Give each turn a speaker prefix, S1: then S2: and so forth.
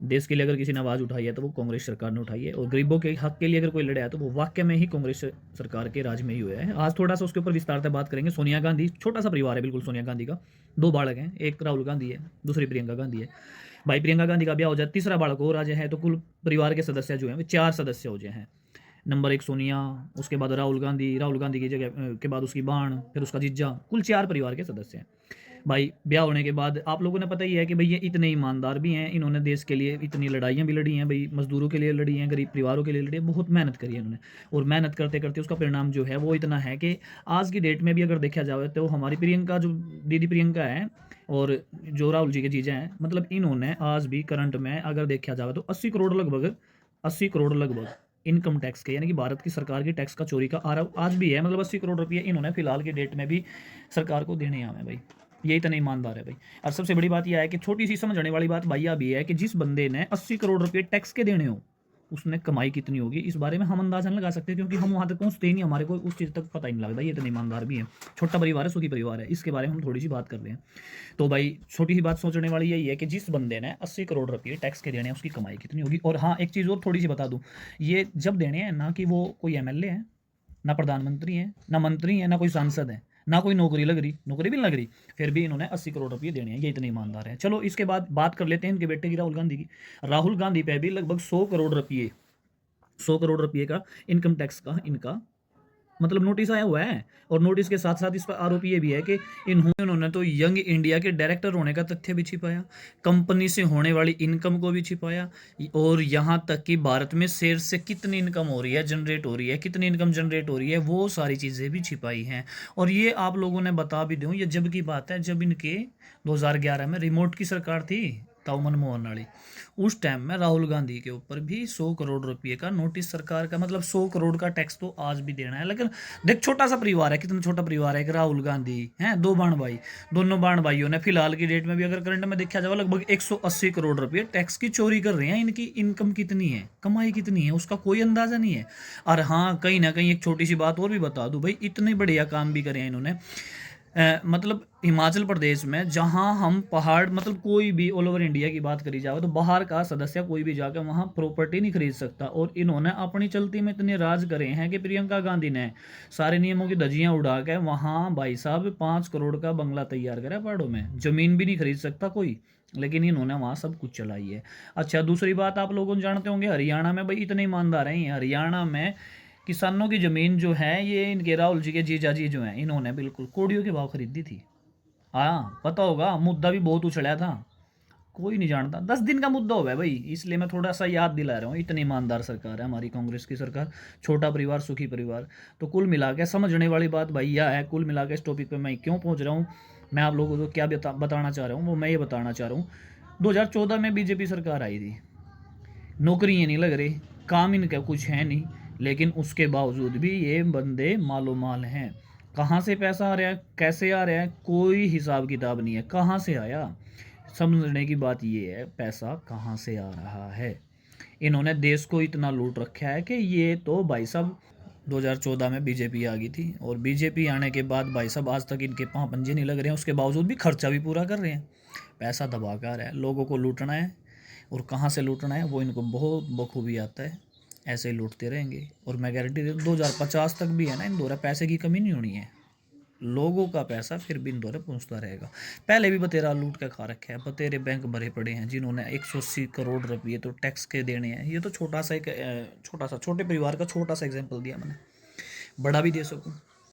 S1: देश के लिए अगर किसी ने आवाज़ उठाई है तो वो कांग्रेस सरकार ने उठाई है, और गरीबों के हक के लिए अगर कोई लड़ा है तो वो वाकई में ही कांग्रेस सरकार के राज में ही हुआ है। आज थोड़ा सा उसके ऊपर विस्तार से बात करेंगे। सोनिया गांधी, छोटा सा परिवार है बिल्कुल सोनिया गांधी का, 2 बालक हैं, एक राहुल गांधी है, दूसरी प्रियंका गांधी है। भाई प्रियंका गांधी का ब्याह हो जाए, तीसरा बालक और आ जाए, तो कुल परिवार के सदस्य जो हैं वो 4 सदस्य हो जाए हैं। नंबर 1 सोनिया, उसके बाद राहुल गांधी की जगह के बाद उसकी बाण, फिर उसका जीजा, कुल 4 परिवार के सदस्य हैं। भाई ब्याह होने के बाद आप लोगों ने पता ही है कि भाई ये इतने ईमानदार भी हैं, इन्होंने देश के लिए इतनी लड़ाइयाँ भी लड़ी हैं, भाई मजदूरों के लिए लड़ी हैं, गरीब परिवारों के लिए लड़ी है, बहुत मेहनत करी है इन्होंने। और मेहनत करते करते उसका परिणाम जो है वो इतना है कि आज की डेट में भी अगर देखा जाए तो हमारी प्रियंका, जो दीदी प्रियंका है, और जो राहुल जी के जीजा हैं, मतलब इन्होंने आज भी करंट में अगर देखा जाए तो 80 करोड़ लगभग इनकम टैक्स के, यानी कि भारत की सरकार की टैक्स का चोरी का आरोप आज भी है। मतलब 80 करोड़ रुपये इन्होंने फिलहाल की डेट में भी सरकार को देने आए हैं भाई। ये इतना ईमानदार है भाई। और सबसे बड़ी बात यह है कि छोटी सी समझने वाली बात भैया भी है कि जिस बंदे ने 80 करोड़ रुपये टैक्स के देने हो, उसने कमाई कितनी होगी इस बारे में हम अंदाजा नहीं लगा सकते, क्योंकि हम वहाँ तक पहुँचते ही नहीं, हमारे को उस चीज़ तक पता ही नहीं लगता। ये इतने ईमानदार भी है। छोटा परिवार है, सुखी परिवार है, इसके बारे में हम थोड़ी सी बात कर रहे हैं। तो भाई छोटी सी बात सोचने वाली यही है कि जिस बंदे ने 80 करोड़ रुपये टैक्स के देने हैं उसकी कमाई कितनी होगी। और हाँ, एक चीज़ और थोड़ी सी बता दूँ, ये जब देने हैं ना कि वो कोई एमएलए है, ना प्रधानमंत्री है, ना मंत्री है, ना कोई सांसद है, ना कोई नौकरी लग रही, नौकरी भी नहीं लग रही, फिर भी इन्होंने 80 करोड़ रुपये देने हैं। ये इतने ईमानदार हैं। चलो इसके बाद बात कर लेते हैं इनके बेटे की, राहुल गांधी की। राहुल गांधी पे भी लगभग 100 करोड़ रुपये का इनकम टैक्स का इनका मतलब नोटिस आया हुआ है। और नोटिस के साथ साथ इस पर आरोप ये भी है कि इन्होंने तो यंग इंडिया के डायरेक्टर होने का तथ्य भी छिपाया, कंपनी से होने वाली इनकम को भी छिपाया, और यहाँ तक कि भारत में शेयर से कितनी इनकम हो रही है, जनरेट हो रही है, कितनी इनकम जनरेट हो रही है, वो सारी चीज़ें भी छिपाई हैं। और ये आप लोगों ने बता भी दूँ, ये जब की बात है जब इनके 2011 में रिमोट की सरकार थी, ताऊ मनमोहन वाली, उस टाइम में राहुल गांधी के ऊपर भी 100 करोड़ रुपये का नोटिस सरकार का, मतलब 100 करोड़ का टैक्स तो आज भी देना है। लेकिन देख छोटा सा परिवार है, कितना छोटा परिवार है, एक राहुल गांधी हैं, 2 बाण भाई, दोनों बाण भाइयों ने फिलहाल की डेट में भी अगर करंट में देखा जाए लगभग 180 करोड़ रुपये टैक्स की चोरी कर रहे हैं। इनकी इनकम कितनी है, कमाई कितनी है, उसका कोई अंदाजा नहीं है। और हाँ, कहीं ना कहीं एक छोटी सी बात और भी बता दूं भाई, इतने बढ़िया काम भी करे हैं इन्होंने। मतलब हिमाचल प्रदेश में जहां हम पहाड़, मतलब कोई भी ऑल ओवर इंडिया की बात करी जाए तो बाहर का सदस्य कोई भी जाकर वहां प्रॉपर्टी नहीं खरीद सकता, और इन्होंने अपनी चलती में इतने राज करे हैं कि प्रियंका गांधी ने सारे नियमों की धज्जियां उड़ा के वहां भाई साहब 5 करोड़ का बंगला तैयार करा पहाड़ों में, जमीन भी नहीं खरीद सकता कोई, लेकिन इन्होंने वहाँ सब कुछ चलाई है। अच्छा, दूसरी बात आप लोगों जानते होंगे, हरियाणा में भाई इतने ईमानदार हैं, हरियाणा में किसानों की ज़मीन जो है ये इनके राहुल जी के जीजा जी जो हैं, इन्होंने बिल्कुल कोड़ियों के भाव खरीदी थी। हाँ पता होगा, मुद्दा भी बहुत उछला था, कोई नहीं जानता, 10 दिन का मुद्दा हो गया भाई, इसलिए मैं थोड़ा सा याद दिला रहा हूँ। इतनी ईमानदार सरकार है हमारी कांग्रेस की सरकार, छोटा परिवार सुखी परिवार। तो कुल मिला के समझने वाली बात भाई यह है, कुल मिला के इस टॉपिक पे मैं क्यों पहुँच रहा हूँ, मैं आप लोगों को क्या बताना चाह रहा हूँ, वो मैं ये बताना चाह रहा हूँ। 2014 में बीजेपी सरकार आई थी, नौकरियाँ नहीं लग रही, काम इनका कुछ है नहीं, लेकिन उसके बावजूद भी ये बंदे मालो माल हैं। कहाँ से पैसा आ रहा है, कैसे आ रहा है, कोई हिसाब किताब नहीं है, कहाँ से आया। समझने की बात ये है, पैसा कहाँ से आ रहा है। इन्होंने देश को इतना लूट रखा है कि ये तो भाई साहब 2014 में बीजेपी आ गई थी, और बीजेपी आने के बाद भाई साहब आज तक इनके पाँव पंजे नहीं लग रहे हैं, उसके बावजूद भी खर्चा भी पूरा कर रहे हैं। पैसा दबा कर है, लोगों को लूटना है, और कहाँ से लूटना है वो इनको बहुत बखूबी आता है। ऐसे ही लूटते रहेंगे, और मैं गारंटी दे 2050 तक भी है ना, इन दौरा पैसे की कमी नहीं होनी है, लोगों का पैसा फिर भी इन दौरे पहुँचता रहेगा। पहले भी बतेरा लूट के खा रखे हैं, बतेरे बैंक भरे पड़े हैं जिन्होंने 180 करोड़ रुपये तो टैक्स के देने हैं। ये तो छोटा सा एक छोटे परिवार का छोटा सा एग्जाम्पल दिया मैंने, बड़ा भी दे सकूँ।